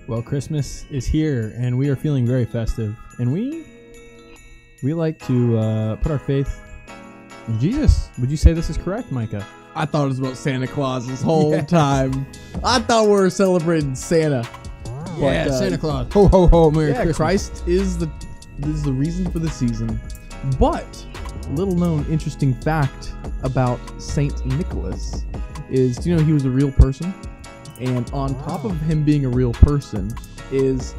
Well, Christmas is here, and we are feeling very festive. And we like to put our faith in Jesus. Would you say this is correct, Micah? I thought it was about Santa Claus this whole time. I thought we were celebrating Santa. Yeah, Santa Claus. Ho, ho, ho, Merry Christmas. Christ is the reason for the season. But little known interesting fact about Saint Nicholas is, do you know he was a real person? And on top of him being a real person this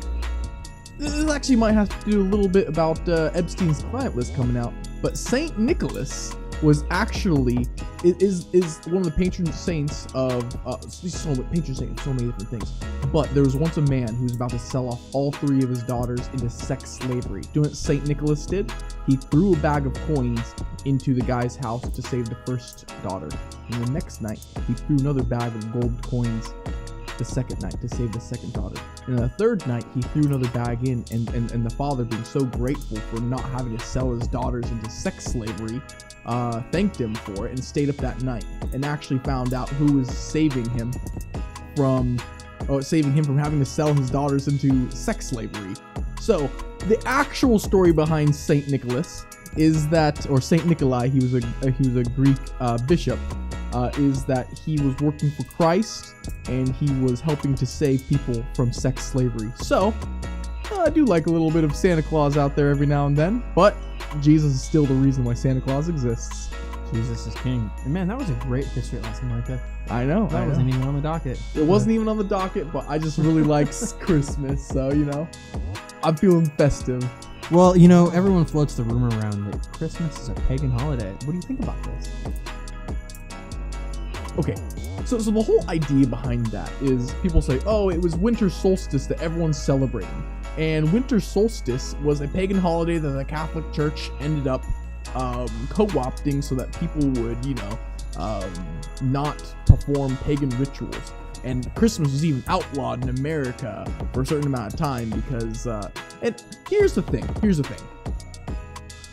actually might have to do a little bit about Epstein's client list coming out. But Saint Nicholas was actually is one of the patron saints of so many different things. But there was once a man who was about to sell off all 3 of his daughters into sex slavery. Do you know what Saint Nicholas did? He threw a bag of coins into the guy's house to save the first daughter. And the next night, he threw another bag of gold coins the second night to save the second daughter. And the third night, he threw another bag in, and the father, being so grateful for not having to sell his daughters into sex slavery, thanked him for it and stayed up that night and actually found out who was saving him from having to sell his daughters into sex slavery. So the actual story behind Saint Nicholas is that, or Saint Nikolai, he was a Greek bishop, is that he was working for Christ and he was helping to save people from sex slavery. So I do like a little bit of Santa Claus out there every now and then, but Jesus is still the reason why Santa Claus exists. Jesus is king. And man, that was a great history lesson, Micah. I know. That wasn't even on the docket. It wasn't even on the docket, but I just really like Christmas, so, I'm feeling festive. Well, everyone floats the rumor around that Christmas is a pagan holiday. What do you think about this? Okay, so the whole idea behind that is people say, oh, it was winter solstice that everyone's celebrating. And winter solstice was a pagan holiday that the Catholic Church ended up co-opting so that people would, not perform pagan rituals. And Christmas was even outlawed in America for a certain amount of time because, and here's the thing.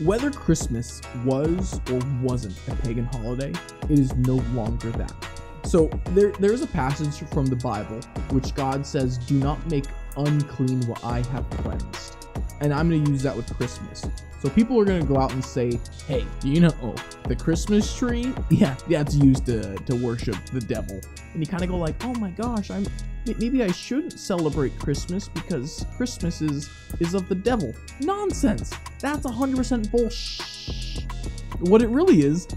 Whether Christmas was or wasn't a pagan holiday, it is no longer that. So there's a passage from the Bible which God says, do not make unclean what I have cleansed. And I'm going to use that with Christmas. So people are going to go out and say, hey, do you know the Christmas tree? Yeah, it's used to worship the devil. And you kind of go like, oh my gosh, maybe I shouldn't celebrate Christmas because Christmas is of the devil. Nonsense. That's 100% bullshit. What it really is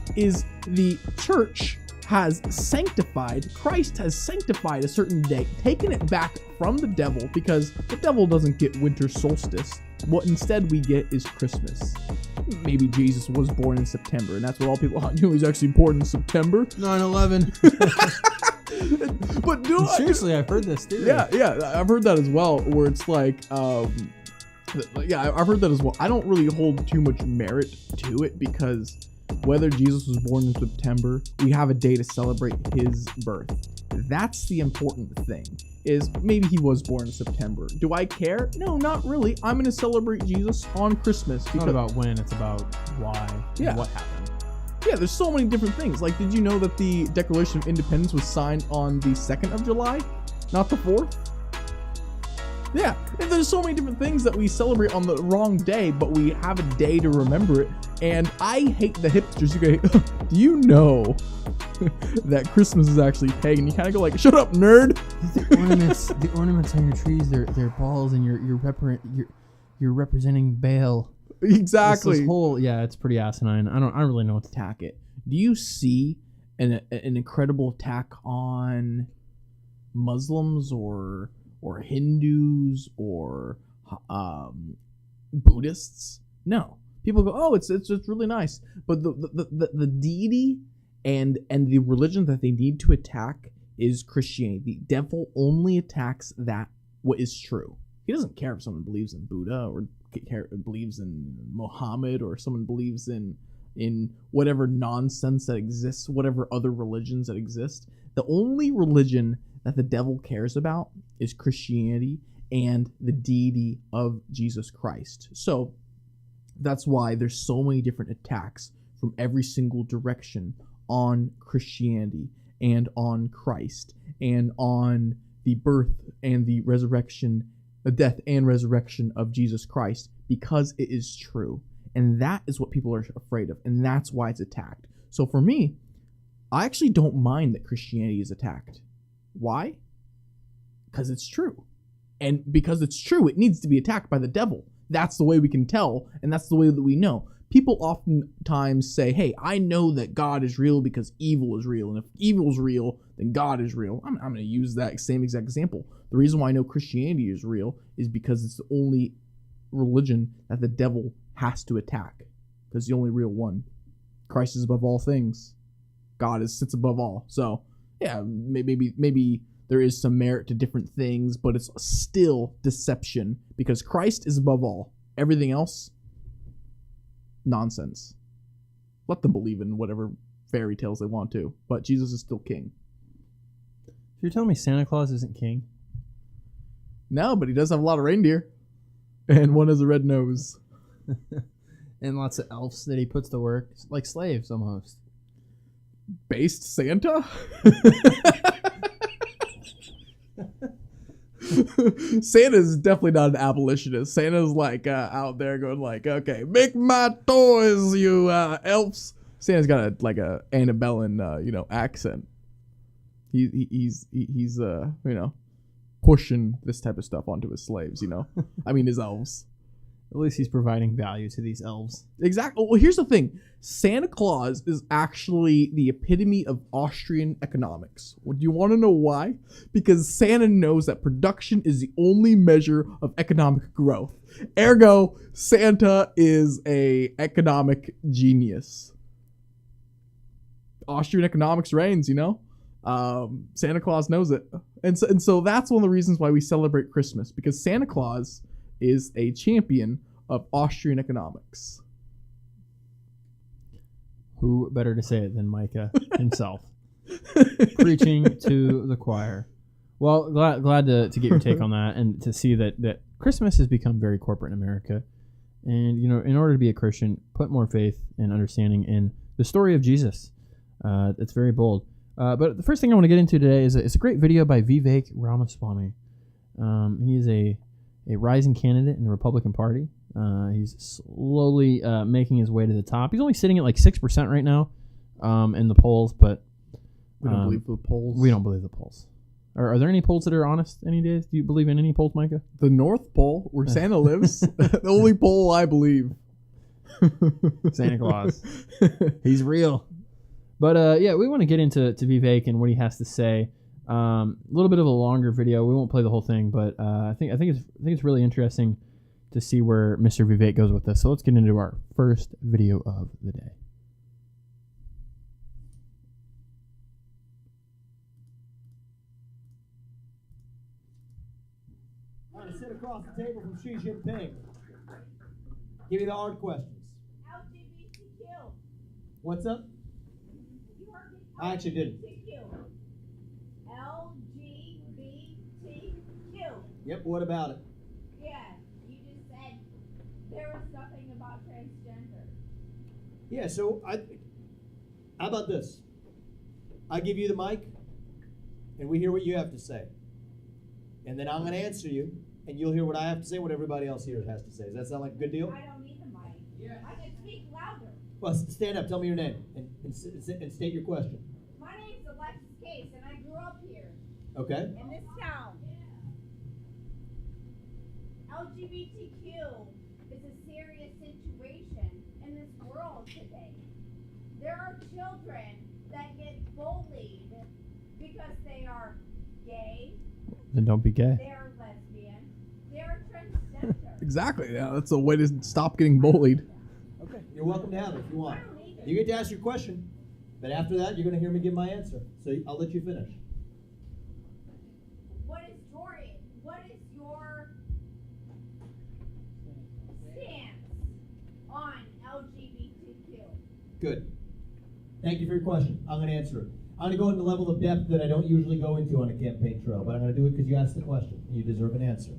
the church has sanctified, Christ has sanctified a certain day, taken it back from the devil, because the devil doesn't get winter solstice. What instead we get is Christmas. Maybe Jesus was born in September, and that's what all people knew. He's actually born in September. 9/11. But seriously, I've heard this theory. Yeah, I've heard that as well, where it's like, I've heard that as well. I don't really hold too much merit to it, because whether Jesus was born in September, we have a day to celebrate his birth. That's the important thing, is maybe he was born in September. Do I care? No, not really. I'm going to celebrate Jesus on Christmas. It's not about when, it's about why and what happened. Yeah, there's so many different things. Like, did you know that the Declaration of Independence was signed on the 2nd of July, not the 4th? Yeah, and there's so many different things that we celebrate on the wrong day, but we have a day to remember it. And I hate the hipsters who go, do you know that Christmas is actually pagan? You kind of go like, shut up, nerd. The ornaments on your trees, they're balls, and you're representing Baal. Exactly. This whole, it's pretty asinine. I don't really know what to attack it. Do you see an incredible attack on Muslims or Hindus or Buddhists? No. People go, oh, it's really nice, but the deity and the religion that they need to attack is Christianity. The devil only attacks what is true. He doesn't care if someone believes in Buddha or believes in Muhammad, or someone believes in whatever nonsense that exists, whatever other religions that exist. The only religion that the devil cares about is Christianity and the deity of Jesus Christ. So that's why there's so many different attacks from every single direction on Christianity and on Christ and on the birth and the resurrection, the death and resurrection of Jesus Christ, because it is true. And that is what people are afraid of, and that's why it's attacked. So for me, I actually don't mind that Christianity is attacked. Why? Because it's true. And because it's true, it needs to be attacked by the devil. That's the way we can tell, and that's the way that we know. People oftentimes say, hey, I know that God is real because evil is real. And if evil is real, then God is real. I'm going to use that same exact example. The reason why I know Christianity is real is because it's the only religion that the devil has to attack. Because it's the only real one. Christ is above all things. God sits above all. So, yeah, maybe there is some merit to different things, but it's still deception because Christ is above all. Everything else, nonsense. Let them believe in whatever fairy tales they want to, but Jesus is still king. So you're telling me Santa Claus isn't king? No, but he does have a lot of reindeer, and one has a red nose. And lots of elves that he puts to work, like slaves almost. Based Santa? Santa's definitely not an abolitionist. Santa's like out there going like, okay, make my toys, you elves. Santa's got a antebellum accent. He's pushing this type of stuff onto his slaves. I mean his elves. At least he's providing value to these elves. Exactly. Well, here's the thing. Santa Claus is actually the epitome of Austrian economics. Well, do you want to know why? Because Santa knows that production is the only measure of economic growth. Ergo, Santa is a economic genius. Austrian economics reigns, Santa Claus knows it. And so that's one of the reasons why we celebrate Christmas, because Santa Claus is a champion of Austrian economics. Who better to say it than Micah himself? Preaching to the choir. Well, glad to get your take on that and to see that Christmas has become very corporate in America. And, in order to be a Christian, put more faith and understanding in the story of Jesus. It's very bold. But the first thing I want to get into today is a great video by Vivek Ramaswamy. He is a rising candidate in the Republican Party. He's slowly making his way to the top. He's only sitting at like 6% right now in the polls, but we don't believe the polls. We don't believe the polls. Are there any polls that are honest any days? Do you believe in any polls, Micah? The North Pole, where Santa lives, the only pole I believe. Santa Claus. He's real. But we want to get into Vivek and what he has to say. A little bit of a longer video. We won't play the whole thing, but I think it's really interesting to see where Mr. Vivek goes with this. So let's get into our first video of the day. I'm going to sit across the table from Xi Jinping. Give me the hard questions. LGBTQ. What's up? You heard me. I actually didn't. LGBTQ. Yep, what about it? Yeah, you just said there was nothing about transgender. Yeah, so how about this? I give you the mic, and we hear what you have to say. And then I'm going to answer you, and you'll hear what I have to say, what everybody else here has to say. Does that sound like a good deal? I don't need the mic. Yeah. I can speak louder. Well, stand up. Tell me your name and state your question. My name's Alexis Case, and I grew up here. Okay. In this town. LGBTQ is a serious situation in this world today. There are children that get bullied because they are gay. Then don't be gay. They are lesbian. They are transgender. Exactly. Yeah, that's a way to stop getting bullied. Okay. You're welcome to have it if you want. You get to ask your question, but after that, you're going to hear me give my answer. So I'll let you finish. What is your stance on LGBTQ? Good. Thank you for your question. I'm going to answer it. I'm going to go into a level of depth that I don't usually go into on a campaign trail, but I'm going to do it because you asked the question. You deserve an answer.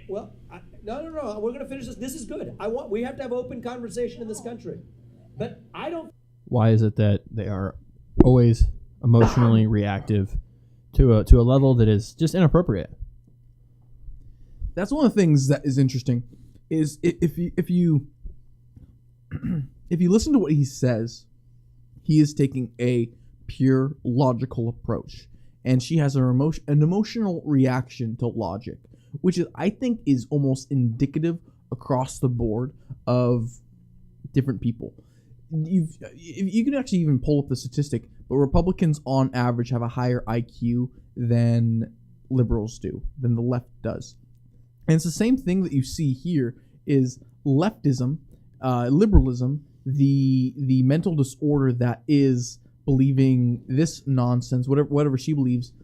Well, no. We're going to finish this. This is good. We have to have open conversation in this country. But I don't. Why is it that they are always emotionally reactive to a level that is just inappropriate. That's one of the things that is interesting. Is if you if you listen to what he says, he is taking a pure logical approach, and she has an emotional reaction to logic, which is, I think, is almost indicative across the board of different people. You can actually even pull up the statistic, but Republicans on average have a higher IQ than liberals do, than the left does. And it's the same thing that you see here is leftism, liberalism, the mental disorder that is believing this nonsense, whatever she believes,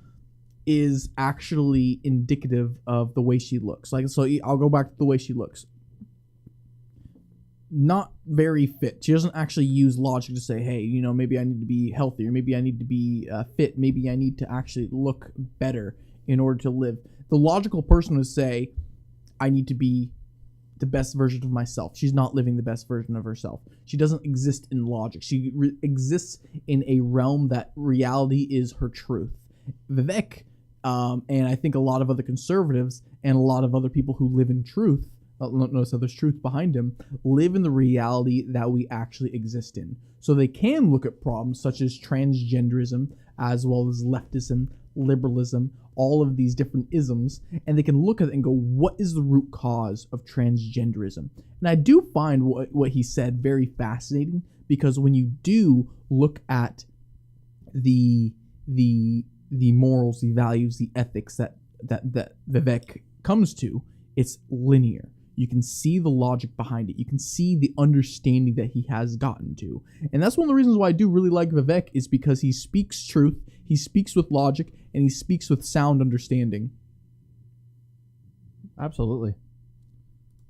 is actually indicative of the way she looks. Like, so I'll go back to the way she looks. Not very fit. She doesn't actually use logic to say, hey, you know, maybe I need to be healthier. Maybe I need to be fit. Maybe I need to actually look better in order to live. The logical person would say, I need to be the best version of myself. She's not living the best version of herself. She doesn't exist in logic. She exists in a realm that reality is her truth. Vivek, and I think a lot of other conservatives and a lot of other people who live in truth, notice how there's truth behind him, live in the reality that we actually exist in. So they can look at problems such as transgenderism, as well as leftism, liberalism, all of these different isms, and they can look at it and go, what is the root cause of transgenderism? And I do find what he said very fascinating, because when you do look at the morals, the values, the ethics that Vivek comes to, it's linear. You can see the logic behind it. You can see the understanding that he has gotten to. And that's one of the reasons why I do really like Vivek, is because he speaks truth, he speaks with logic, and he speaks with sound understanding. Absolutely.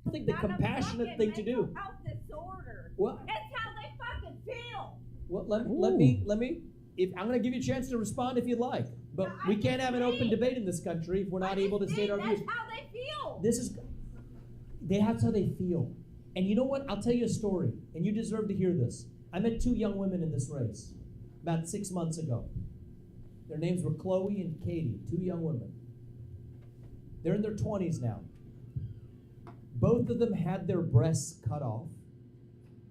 I think the compassionate thing to do. Health disorder. Well, It's how they fucking feel. well, let me. If I'm going to give you a chance to respond if you'd like, but we can't have an open debate in this country if we're not able to state our views. That's how they feel. That's how they feel. And you know what? I'll tell you a story, and you deserve to hear this. I met two young women in this race about 6 months ago. Their names were Chloe and Katie, two young women. They're in their 20s now. Both of them had their breasts cut off.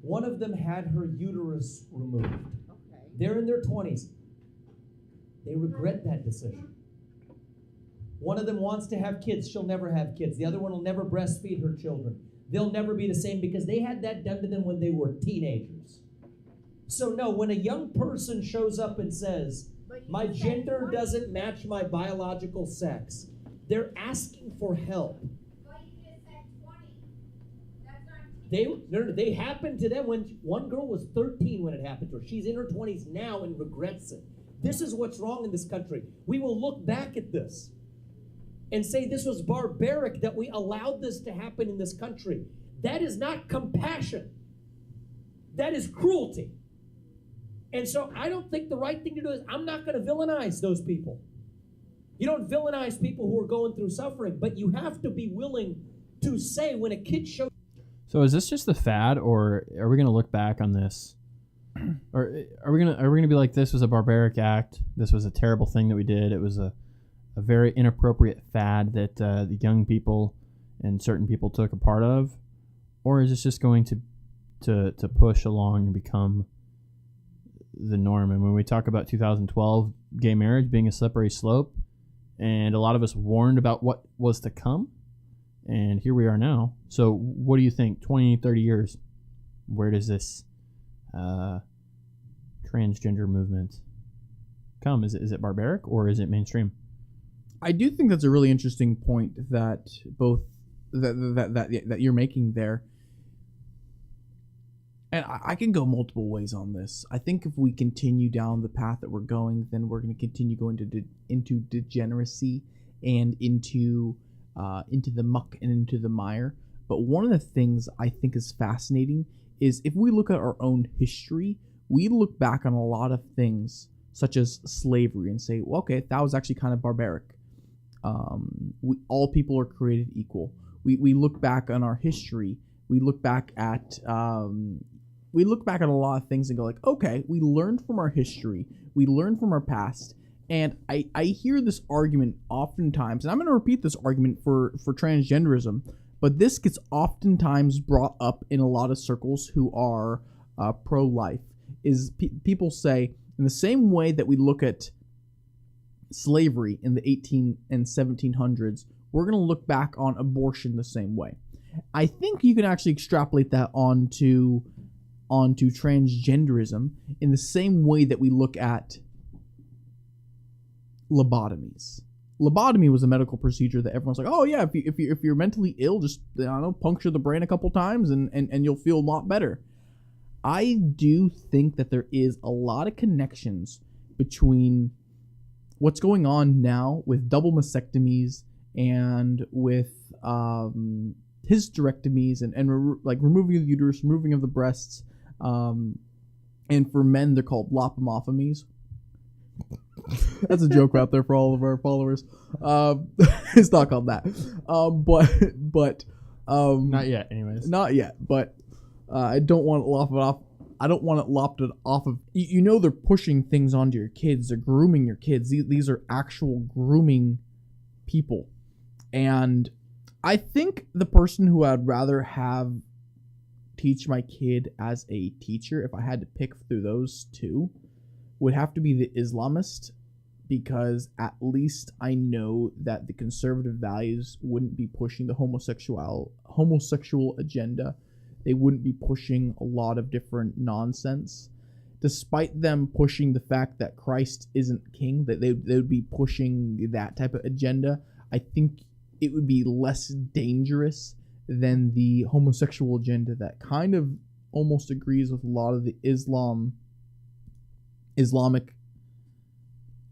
One of them had her uterus removed. Okay. They're in their 20s. They regret that decision. One of them wants to have kids. She'll never have kids. The other one will never breastfeed her children. They'll never be the same because they had that done to them when they were teenagers. So no, when a young person shows up and says, my gender doesn't match my biological sex, they're asking for help. But you just said 20. That's not. They happened to them when one girl was 13 when it happened to her. She's in her 20s now and regrets it. This is what's wrong in this country. We will look back at this and say this was barbaric that we allowed this to happen in this country. That is not compassion. That is cruelty. And so I don't think the right thing to do is, I'm not going to villainize those people. You don't villainize people who are going through suffering, but you have to be willing to say when a kid shows. So is this just the fad, or are we going to look back on this? Or are we gonna be like, this was a barbaric act, this was a terrible thing that we did, it was a very inappropriate fad that the young people and certain people took a part of? Or is this just going to push along and become the norm? And when we talk about 2012 gay marriage being a slippery slope, and a lot of us warned about what was to come, and here we are now. So what do you think, 20, 30 years, where does this transgender movement come? Is it barbaric, or is it mainstream? I do think that's a really interesting point that both that you're making there. And I can go multiple ways on this. I think if we continue down the path that we're going, then we're going to continue going into degeneracy and into the muck and into the mire. But one of the things I think is fascinating is if we look at our own history, we look back on a lot of things such as slavery and say, well, okay, that was actually kind of barbaric. All people are created equal. We look back on our history. We look back at we look back at a lot of things and go like, okay, we learned from our history, we learned from our past, and I hear this argument oftentimes, and I'm going to repeat this argument for transgenderism, but this gets oftentimes brought up in a lot of circles who are pro-life, is people say, in the same way that we look at slavery in the 18 and 1700s, we're going to look back on abortion the same way. I think you can actually extrapolate that onto transgenderism in the same way that we look at lobotomies. Lobotomy was a medical procedure that everyone's like, oh yeah, if you're mentally ill, just puncture the brain a couple times and you'll feel a lot better. I do think that there is a lot of connections between what's going on now with double mastectomies and with hysterectomies and like removing of the uterus, removing of the breasts, and for men they're called lopotomies. That's a joke out there for all of our followers. It's not called that, but not yet. Anyways, not yet. But I don't want it lopped off. I don't want it lopped off of. You know, they're pushing things onto your kids. They're grooming your kids. These are actual grooming people, and I think the person who I'd rather have teach my kid as a teacher, if I had to pick through those two, would have to be the Islamist, because at least I know that the conservative values wouldn't be pushing the homosexual agenda. They wouldn't be pushing a lot of different nonsense. Despite them pushing the fact that Christ isn't king, that they would be pushing that type of agenda, I think it would be less dangerous than the homosexual agenda that kind of almost agrees with a lot of the Islamic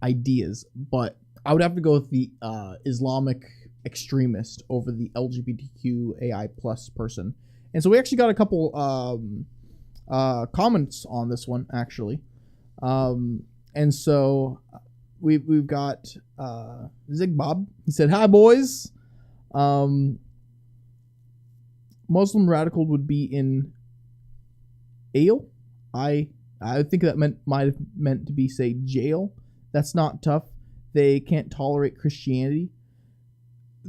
ideas. But I would have to go with the Islamic extremist over the LGBTQAI plus person. And so we actually got a couple comments on this one, actually. And so we've got Zig Bob. He said, "Hi, boys. Muslim radical would be in ale. I think that might have meant to be, say, jail. That's not tough. They can't tolerate Christianity."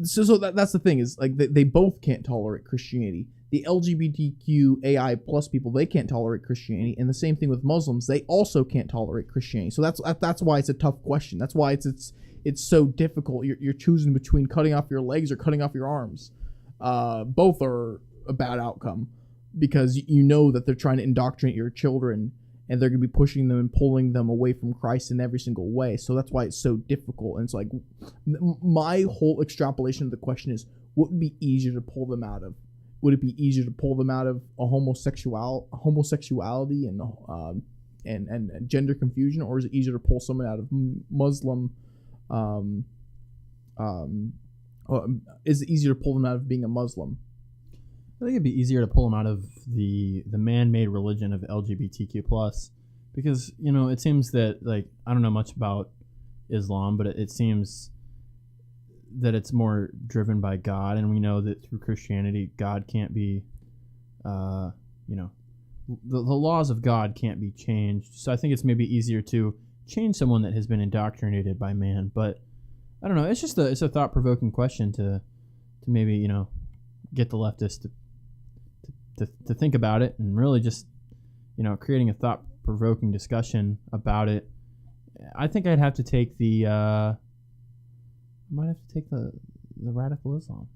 So that's the thing, is like they both can't tolerate Christianity. The LGBTQAI plus people, they can't tolerate Christianity, and the same thing with Muslims, they also can't tolerate Christianity. So that's why it's a tough question. That's why it's so difficult. You're choosing between cutting off your legs or cutting off your arms. Both are a bad outcome, because you know that they're trying to indoctrinate your children, and they're going to be pushing them and pulling them away from Christ in every single way. So that's why it's so difficult. And it's like, my whole extrapolation of the question is, what would be easier to pull them out of? Would it be easier to pull them out of a homosexuality and gender confusion, or is it easier to pull someone out of Muslim? Is it easier to pull them out of being a Muslim? I think it'd be easier to pull them out of the man-made religion of LGBTQ plus, because it seems that, like, I don't know much about Islam, but it seems that it's more driven by God, and we know that through Christianity, God can't be, the laws of God can't be changed. So I think it's maybe easier to change someone that has been indoctrinated by man. But I don't know. It's just it's a thought-provoking question to maybe get the leftists to think about it, and really just creating a thought-provoking discussion about it. I think I'd have to take the radical Islam.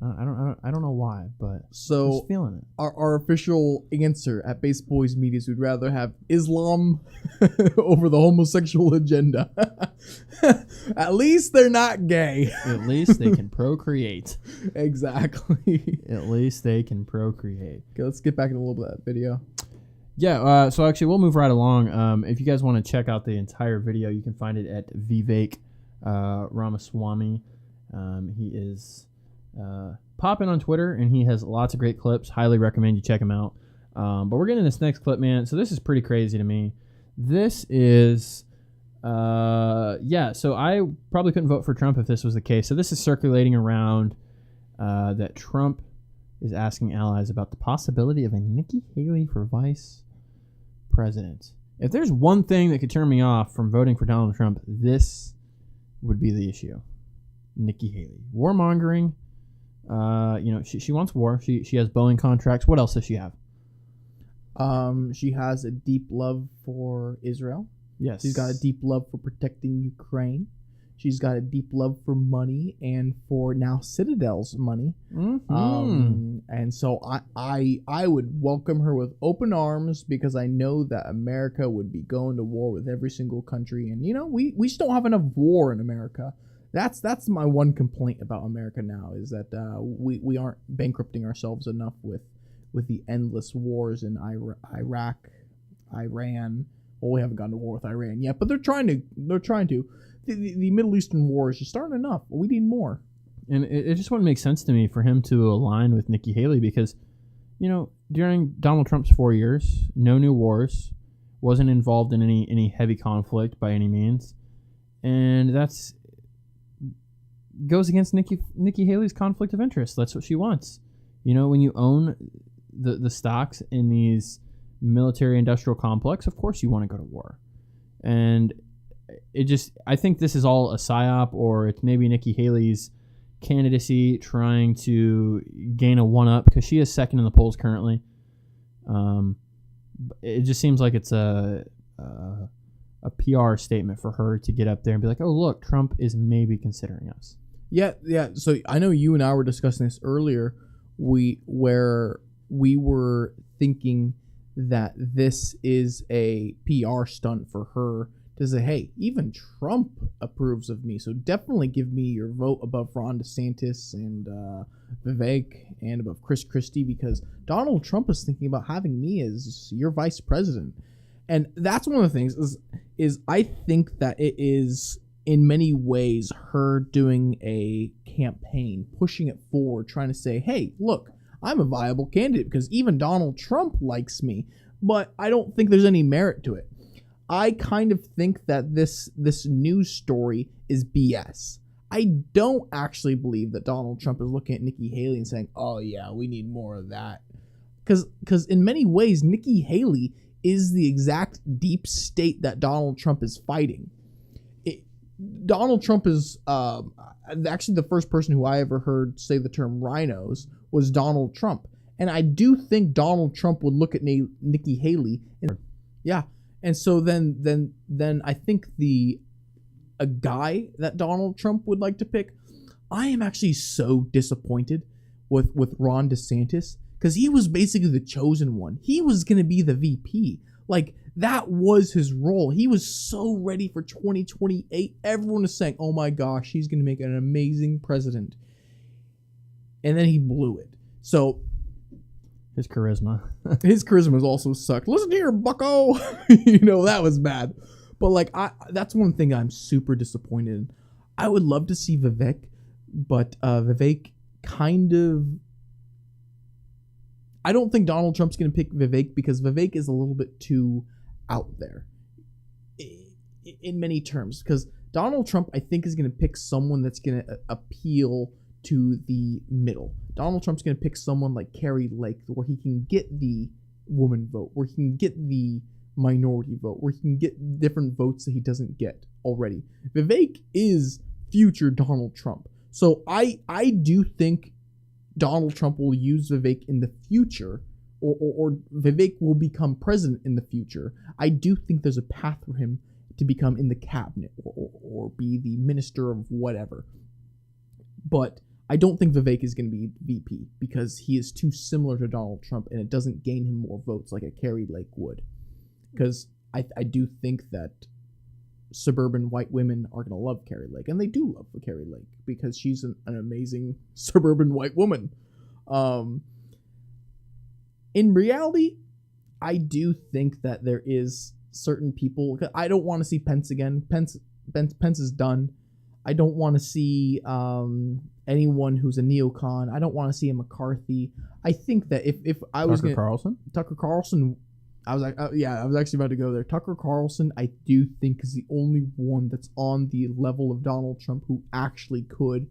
I don't know why, but so I'm just feeling it. Our official answer at Base Boys Media is we'd rather have Islam over the homosexual agenda. At least they're not gay. At least they can procreate. Exactly. At least they can procreate. Okay, let's get back in a little bit of that video. Yeah, so actually we'll move right along. If you guys want to check out the entire video, you can find it at Vivek Ramaswamy. He is popping on Twitter, and he has lots of great clips. Highly recommend you check him out. But we're getting this next clip, man. So this is pretty crazy to me. This is, so I probably couldn't vote for Trump if this was the case. So this is circulating around that Trump is asking allies about the possibility of a Nikki Haley for vice president. If there's one thing that could turn me off from voting for Donald Trump, this would be the issue. Nikki Haley. Warmongering. She wants war. She has Boeing contracts. What else does she have? She has a deep love for Israel. Yes. She's got a deep love for protecting Ukraine. She's got a deep love for money and for now Citadel's money. Mm-hmm. And so I would welcome her with open arms because I know that America would be going to war with every single country. And, we just don't have enough war in America. That's my one complaint about America now is that we aren't bankrupting ourselves enough with the endless wars in Iraq, Iran. Well, we haven't gotten to war with Iran yet, but they're trying to. The Middle Eastern war is just starting enough. We need more. And it just wouldn't make sense to me for him to align with Nikki Haley because, during Donald Trump's 4 years, no new wars, wasn't involved in any heavy conflict by any means, and that's goes against Nikki Haley's conflict of interest. That's what she wants. When you own the stocks in these military-industrial complex, of course you want to go to war, and I think this is all a psyop, or it's maybe Nikki Haley's candidacy trying to gain a one-up because she is second in the polls currently. It just seems like it's a PR statement for her to get up there and be like, "Oh, look, Trump is maybe considering us." Yeah. So I know you and I were discussing this earlier. Where we were thinking that this is a PR stunt for her to say, hey, even Trump approves of me, so definitely give me your vote above Ron DeSantis and Vivek and above Chris Christie because Donald Trump is thinking about having me as your vice president. And that's one of the things is I think that it is in many ways her doing a campaign, pushing it forward, trying to say, hey, look, I'm a viable candidate because even Donald Trump likes me, but I don't think there's any merit to it. I kind of think that this news story is BS. I don't actually believe that Donald Trump is looking at Nikki Haley and saying, oh yeah, we need more of that. Because in many ways, Nikki Haley is the exact deep state that Donald Trump is fighting. Donald Trump is actually the first person who I ever heard say the term rhinos was Donald Trump. And I do think Donald Trump would look at Nikki Haley and yeah. And so then I think a guy that Donald Trump would like to pick, I am actually so disappointed with Ron DeSantis because he was basically the chosen one. He was going to be the VP. Like, that was his role. He was so ready for 2028. Everyone is saying, oh my gosh, he's going to make an amazing president. And then he blew it. So his charisma also sucked. Listen here, bucko. That was bad. But that's one thing I'm super disappointed in. I would love to see Vivek, but Vivek kind of... I don't think Donald Trump's going to pick Vivek because Vivek is a little bit too out there in many terms. Because Donald Trump, I think, is going to pick someone that's going to appeal to the middle. Donald Trump's going to pick someone like Carrie Lake where he can get the woman vote, where he can get the minority vote, where he can get different votes that he doesn't get already. Vivek is future Donald Trump. So I do think Donald Trump will use Vivek in the future, or Vivek will become president in the future. I do think there's a path for him to become in the cabinet or be the minister of whatever. But I don't think Vivek is going to be VP because he is too similar to Donald Trump and it doesn't gain him more votes like a Carrie Lake would. Because I do think that suburban white women are going to love Carrie Lake, and they do love Carrie Lake because she's an amazing suburban white woman. In reality, I do think that there is certain people. I don't want to see Pence again. Pence is done. I don't want to see anyone who's a neocon. I don't want to see a McCarthy. I think that if I was Tucker Carlson. I was actually about to go there. Tucker Carlson, I do think, is the only one that's on the level of Donald Trump who actually could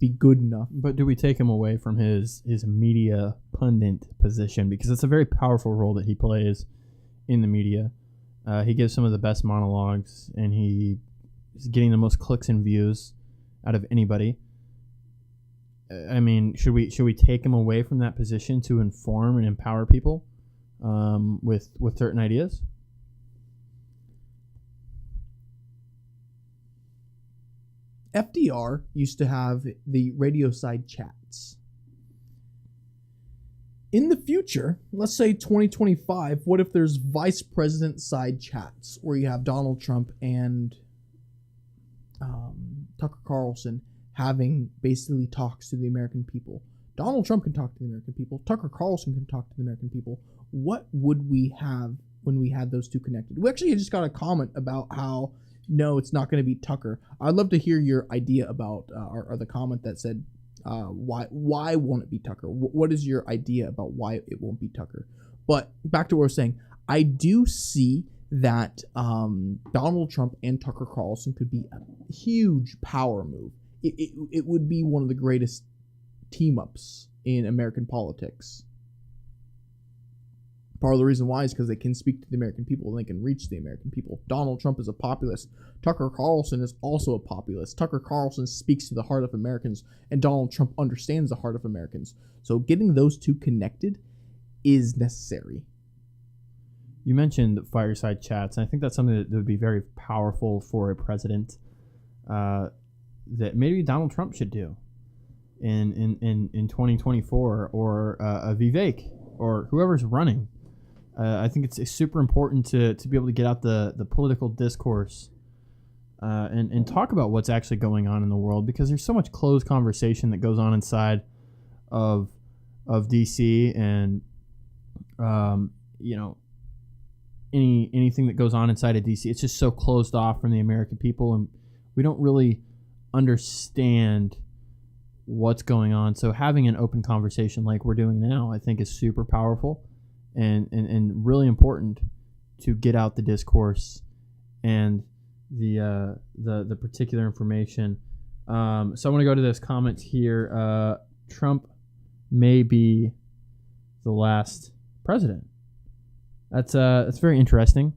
be good enough. But do we take him away from his media pundit position? Because it's a very powerful role that he plays in the media. He gives some of the best monologues, and he is getting the most clicks and views out of anybody. I mean, should we take him away from that position to inform and empower people with certain ideas? FDR used to have the radio side chats. In the future, let's say 2025, what if there's vice president side chats where you have Donald Trump and Tucker Carlson having basically talks to the American people? Donald Trump can talk to the American people. Tucker Carlson can talk to the American people. What would we have when we had those two connected? We actually just got a comment about how, no, it's not going to be Tucker. I'd love to hear your idea about, or the comment that said, why won't it be Tucker? What is your idea about why it won't be Tucker? But back to what I was saying, I do see that Donald Trump and Tucker Carlson could be a huge power move. It would be one of the greatest team-ups in American politics. Part of the reason why is because they can speak to the American people and they can reach the American people. Donald Trump is a populist. Tucker Carlson is also a populist. Tucker Carlson speaks to the heart of Americans, and Donald Trump understands the heart of Americans. So getting those two connected is necessary. You mentioned fireside chats, and I think that's something that would be very powerful for a president that maybe Donald Trump should do in 2024, or Vivek, or whoever's running. I think it's super important to be able to get out the political discourse and talk about what's actually going on in the world, because there's so much closed conversation that goes on inside of DC, and anything that goes on inside of DC, it's just so closed off from the American people, and we don't really understand what's going on. So having an open conversation like we're doing now, I think, is super powerful and really important to get out the discourse and the particular information. So I want to go to this comment here. Trump may be the last president. That's very interesting.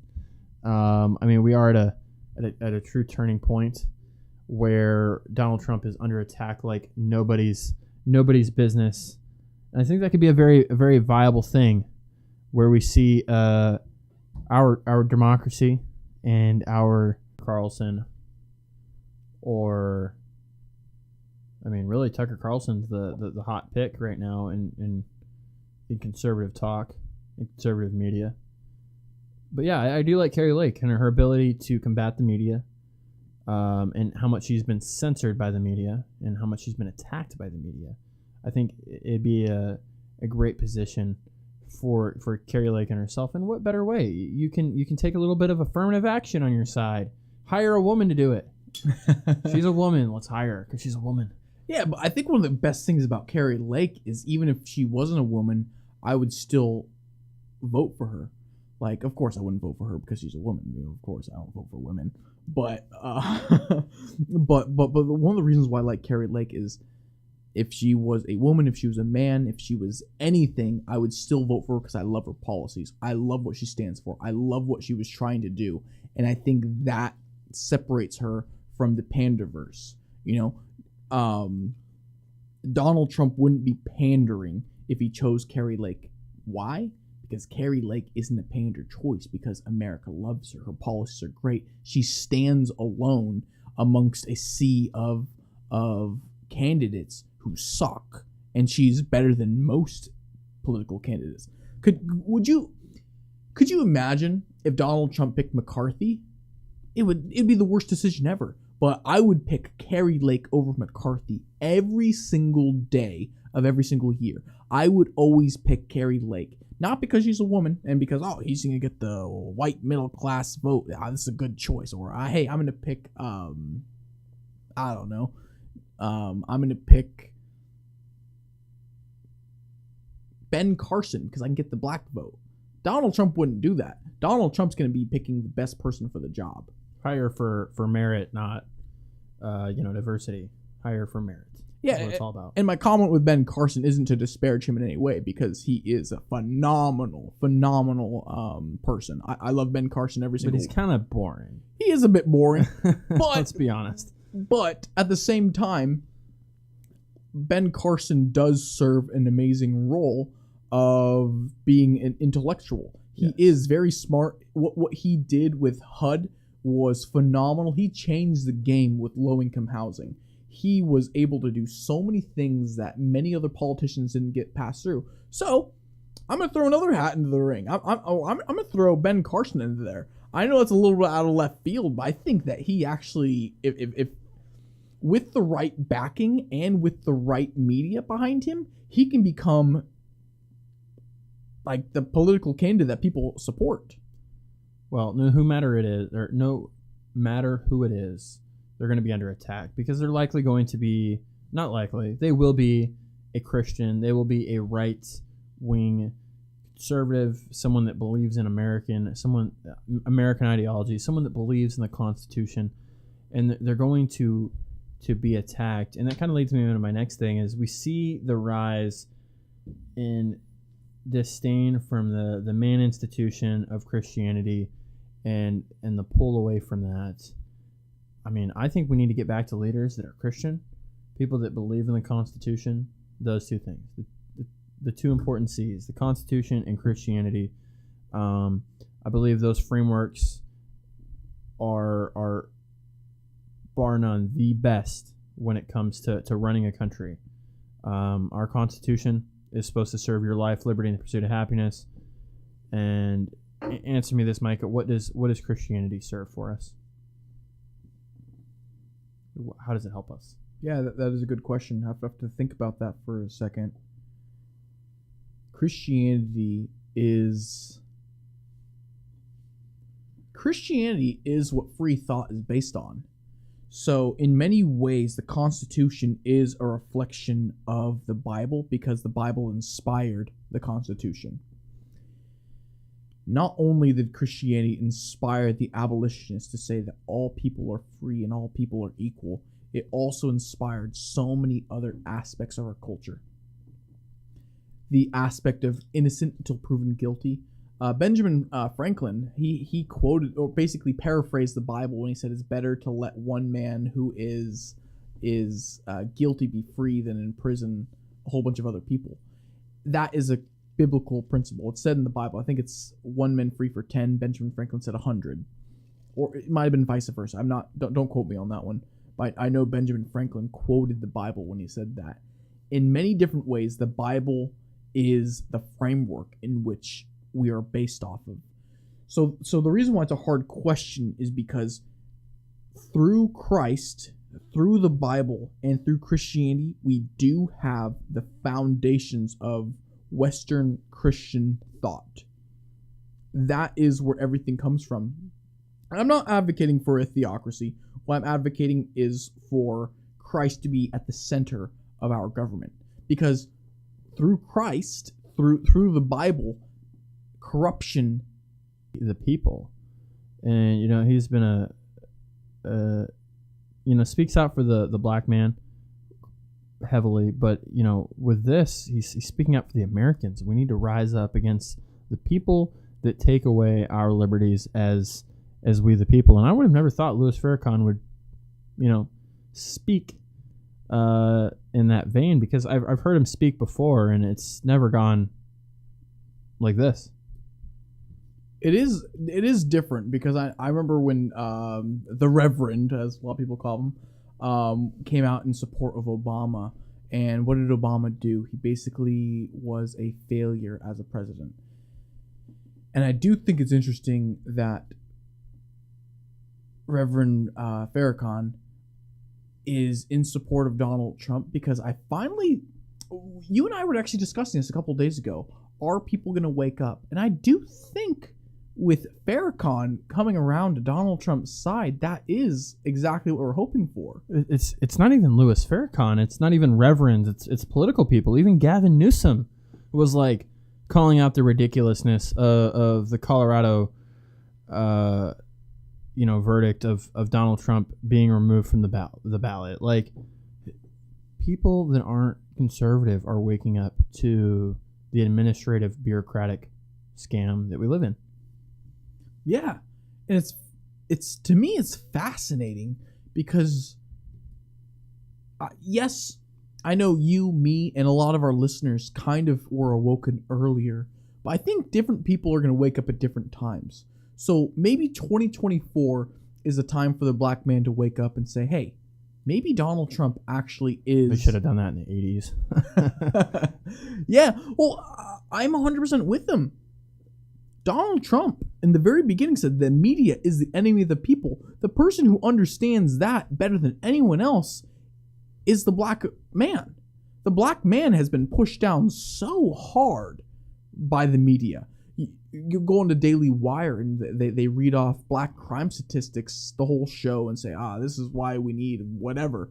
I mean, we are at a true turning point where Donald Trump is under attack like nobody's business. And I think that could be a very viable thing, where we see our democracy and our Carlson, or I mean, really Tucker Carlson's the hot pick right now in conservative talk, in conservative media. But yeah, I do like Carrie Lake and her ability to combat the media. And how much she's been censored by the media and how much she's been attacked by the media. I think it'd be a great position for Carrie Lake and herself. And what better way? You can take a little bit of affirmative action on your side. Hire a woman to do it. She's a woman. Let's hire her because she's a woman. Yeah, but I think one of the best things about Carrie Lake is, even if she wasn't a woman, I would still vote for her. Like, of course I wouldn't vote for her because she's a woman. You know, of course I don't vote for women. But but one of the reasons why I like Carrie Lake is, if she was a woman, if she was a man, if she was anything, I would still vote for her because I love her policies. I love what she stands for. I love what she was trying to do. And I think that separates her from the panderverse. You know, Donald Trump wouldn't be pandering if he chose Carrie Lake. Why? Because Carrie Lake isn't a pander choice, because America loves her. Her policies are great. She stands alone amongst a sea of candidates who suck, and she's better than most political candidates. Could you imagine if Donald Trump picked McCarthy? It'd be the worst decision ever. But I would pick Carrie Lake over McCarthy every single day of every single year. I would always pick Carrie Lake. Not because she's a woman and because, he's going to get the white middle class vote. This is a good choice. Or, hey, I'm going to pick, I don't know. I'm going to pick Ben Carson because I can get the black vote. Donald Trump wouldn't do that. Donald Trump's going to be picking the best person for the job. Hire for merit, not, diversity. Hire for merit. Yeah, That's what it's all about. and my comment with Ben Carson isn't to disparage him in any way, because he is a phenomenal person. I love Ben Carson every But single. he's kind of boring. He is a bit boring, Let's be honest. but at the same time, Ben Carson does serve an amazing role of being an intellectual. He Yes. is very smart. What he did with HUD was phenomenal. He changed the game with low-income housing. He was able to do so many things that many other politicians didn't get passed through. So, I'm going to throw another hat into the ring. I'm going to throw Ben Carson into there. I know it's a little bit out of left field, but I think that he actually, if with the right backing and with the right media behind him, he can become like the political candidate that people support. Well, no matter who it is, they're going to be under attack because they're likely going to be, not likely, they will be a Christian, they will be a right-wing conservative, someone that believes in American ideology, someone that believes in the Constitution, and they're going to be attacked. And that kind of leads me into my next thing, is we see the rise in disdain from the main institution of Christianity and the pull away from that. I mean, I think we need to get back to leaders that are Christian, people that believe in the Constitution, those two things. The two important C's, the Constitution and Christianity. I believe those frameworks are bar none the best when it comes to running a country. Our Constitution is supposed to serve your life, liberty, and the pursuit of happiness. And answer me this, Micah. What does Christianity serve for us? How does it help us? Yeah, that is a good question. I have to think about that for a second. Christianity is what free thought is based on. So in many ways, the Constitution is a reflection of the Bible because the Bible inspired the Constitution. Not only did Christianity inspire the abolitionists to say that all people are free and all people are equal, it also inspired so many other aspects of our culture. The aspect of innocent until proven guilty. Benjamin Franklin, he quoted or basically paraphrased the Bible when he said it's better to let one man who is guilty be free than imprison a whole bunch of other people. That is a biblical principle. It's said in the Bible. I think it's 1 man free for 10. Benjamin Franklin said 100, or it might have been vice versa. I'm not. Don't quote me on that one. But I know Benjamin Franklin quoted the Bible when he said that. In many different ways, the Bible is the framework in which we are based off of. So the reason why it's a hard question is because through Christ, through the Bible, and through Christianity, we do have the foundations of Western Christian thought. That is where everything comes from. And I'm not advocating for a theocracy. What I'm advocating is for Christ to be at the center of our government. Because through Christ, through the Bible, corruption, the people, and he's been speaks out for the black man heavily, but with this he's speaking up for the Americans. We need to rise up against the people that take away our liberties as we the people. And I would have never thought Louis Farrakhan would speak in that vein, because I've heard him speak before and it's never gone like this. It is different, because I remember when the Reverend, as a lot of people call him, came out in support of Obama. And what did Obama do? He basically was a failure as a president. And I do think it's interesting that Reverend Farrakhan is in support of Donald Trump, because you and I were actually discussing this a couple of days ago. Are people going to wake up? And I do think with Farrakhan coming around to Donald Trump's side, that is exactly what we're hoping for. It's not even Louis Farrakhan. It's not even reverends. It's political people. Even Gavin Newsom was like calling out the ridiculousness of the Colorado, verdict of Donald Trump being removed from the ballot. Like, people that aren't conservative are waking up to the administrative bureaucratic scam that we live in. Yeah. And it's to me, it's fascinating because yes, I know you, me, and a lot of our listeners kind of were awoken earlier, but I think different people are going to wake up at different times. So maybe 2024 is a time for the black man to wake up and say, hey, maybe Donald Trump actually is... They should have done that in the 80s. Yeah, well, I'm 100% with him. Donald Trump, in the very beginning, said the media is the enemy of the people. The person who understands that better than anyone else is the black man. The black man has been pushed down so hard by the media. You go into Daily Wire and they read off black crime statistics the whole show and say, this is why we need whatever.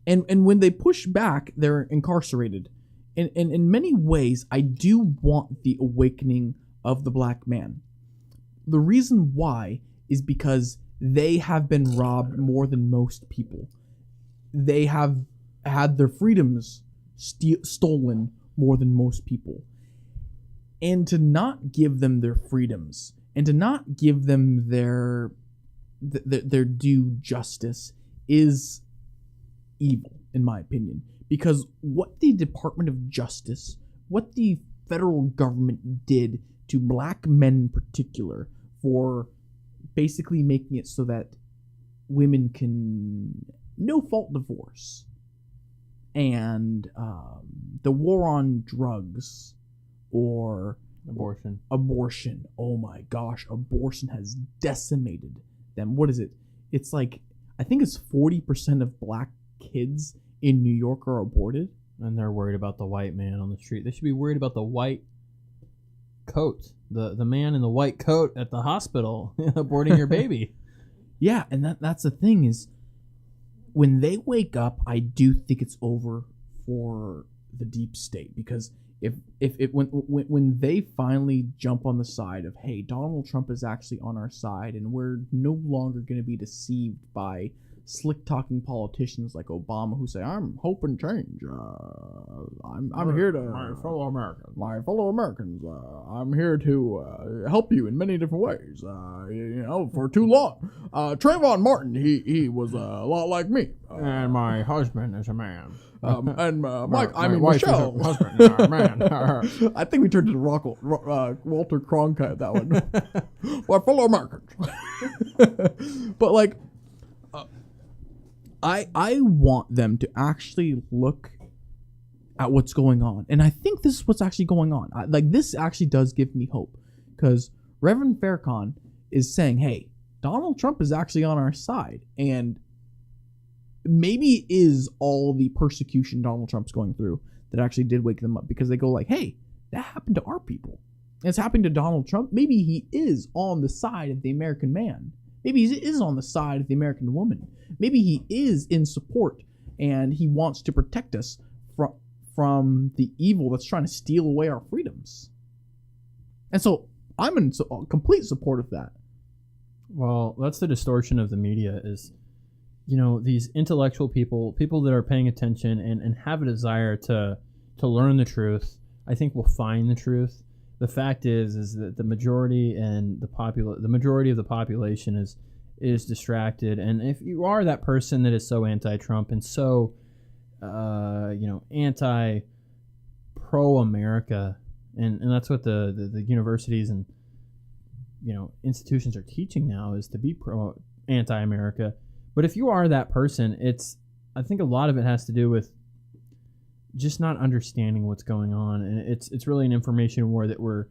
And when they push back, they're incarcerated. And in many ways, I do want the awakening of the black man. The reason why is because they have been robbed more than most people. They have had their freedoms stolen more than most people. And to not give them their freedoms and to not give them their due justice is evil, in my opinion. Because what the Department of Justice, what the federal government did to black men in particular for basically making it so that women can no-fault divorce, and the war on drugs, or abortion. Oh my gosh, abortion has decimated them. What is it? It's like, I think it's 40% of black kids in New York are aborted. And they're worried about the white man on the street. They should be worried about the white coat. The man in the white coat at the hospital aborting your baby. Yeah, and that's the thing is, when they wake up, I do think it's over for the deep state, because when they finally jump on the side of, hey, Donald Trump is actually on our side and we're no longer going to be deceived by slick talking politicians like Obama who say, I'm hoping change. I'm here to my fellow Americans. I'm here to help you in many different ways. For too long, Trayvon Martin, he was a lot like me. And my husband is a man. And Mike, my wife Michelle. is a Husband is a man. I think we turned into Walter Cronkite that one. My fellow Americans. But like, I want them to actually look at what's going on. And I think this is what's actually going on. This actually does give me hope. Because Reverend Farrakhan is saying, hey, Donald Trump is actually on our side. And maybe it is all the persecution Donald Trump's going through that actually did wake them up. Because they go like, hey, that happened to our people. And it's happened to Donald Trump. Maybe he is on the side of the American man. Maybe he is on the side of the American woman. Maybe he is in support and he wants to protect us from the evil that's trying to steal away our freedoms. And so I'm in complete support of that. Well, that's the distortion of the media is, these intellectual people that are paying attention and have a desire to learn the truth, I think will find the truth. The fact is that the majority of the population is distracted, and if you are that person that is so anti-Trump and so anti-pro-America, and that's what the universities and institutions are teaching now, is to be anti-America. But if you are that person, I think a lot of it has to do with just not understanding what's going on, and it's really an information war that we're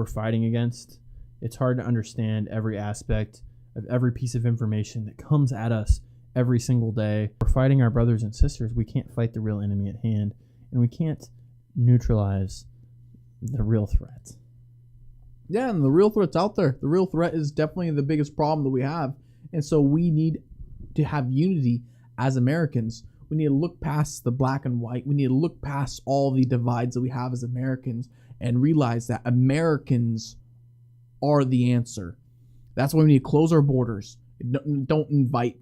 fighting against. It's hard to understand every aspect of every piece of information that comes at us every single day. We're fighting our brothers and sisters. We can't fight the real enemy at hand, and we can't neutralize the real threat. Yeah, and the real threat's out there. The real threat is definitely the biggest problem that we have, and so we need to have unity as Americans. We need to look past the black and white. We need to look past all the divides that we have as Americans and realize that Americans are the answer. That's why we need to close our borders. Don't invite,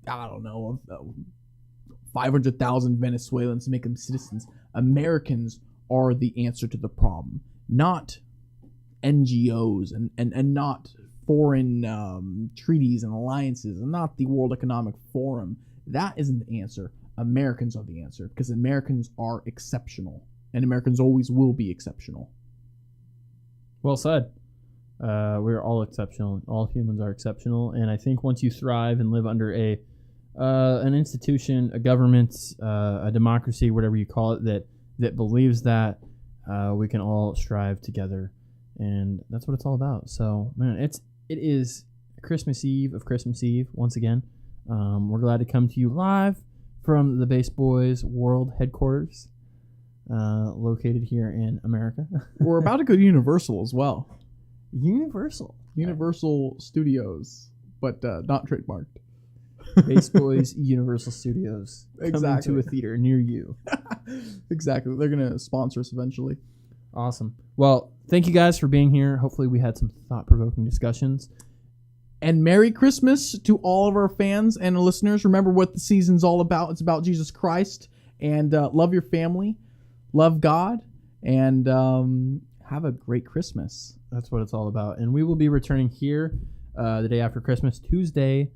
5 500,000 Venezuelans to make them citizens. Americans are the answer to the problem, not NGOs and not foreign treaties and alliances, and not the World Economic Forum. That isn't the answer. Americans are the answer, because Americans are exceptional, and Americans always will be exceptional. Well said. We're all exceptional. All humans are exceptional, and I think once you thrive and live under an institution, a government, a democracy, whatever you call it, that believes that, we can all strive together, and that's what it's all about. So, man, it is Christmas Eve of Christmas Eve once again. We're glad to come to you live from the Base Boys World Headquarters, located here in America. We're about to go to Universal as well. Universal Studios, but not trademarked. Base Boys Universal Studios. Exactly. Coming to a theater near you. Exactly. They're going to sponsor us eventually. Awesome. Well, thank you guys for being here. Hopefully we had some thought-provoking discussions. And Merry Christmas to all of our fans and listeners. Remember what the season's all about. It's about Jesus Christ. And love your family. Love God. And have a great Christmas. That's what it's all about. And we will be returning here the day after Christmas, Tuesday,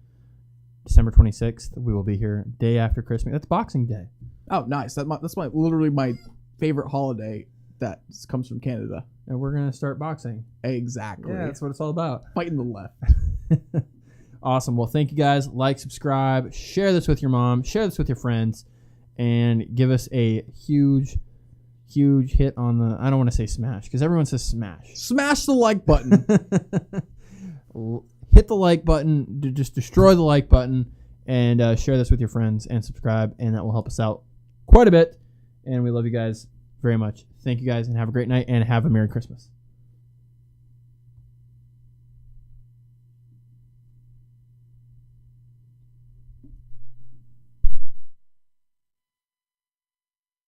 December 26th. We will be here day after Christmas. That's Boxing Day. Oh, nice. That's literally my favorite holiday that comes from Canada. And we're going to start boxing. Exactly. Yeah, that's what it's all about. Fighting the left. Awesome. Well, thank you guys. Like, subscribe, share this with your mom, share this with your friends, and give us a huge hit on the, I don't want to say smash, because everyone says smash. Smash the like button. Hit the like button, just destroy the like button, and share this with your friends and subscribe, and that will help us out quite a bit. And we love you guys very much. Thank you guys, and have a great night, and have a Merry Christmas.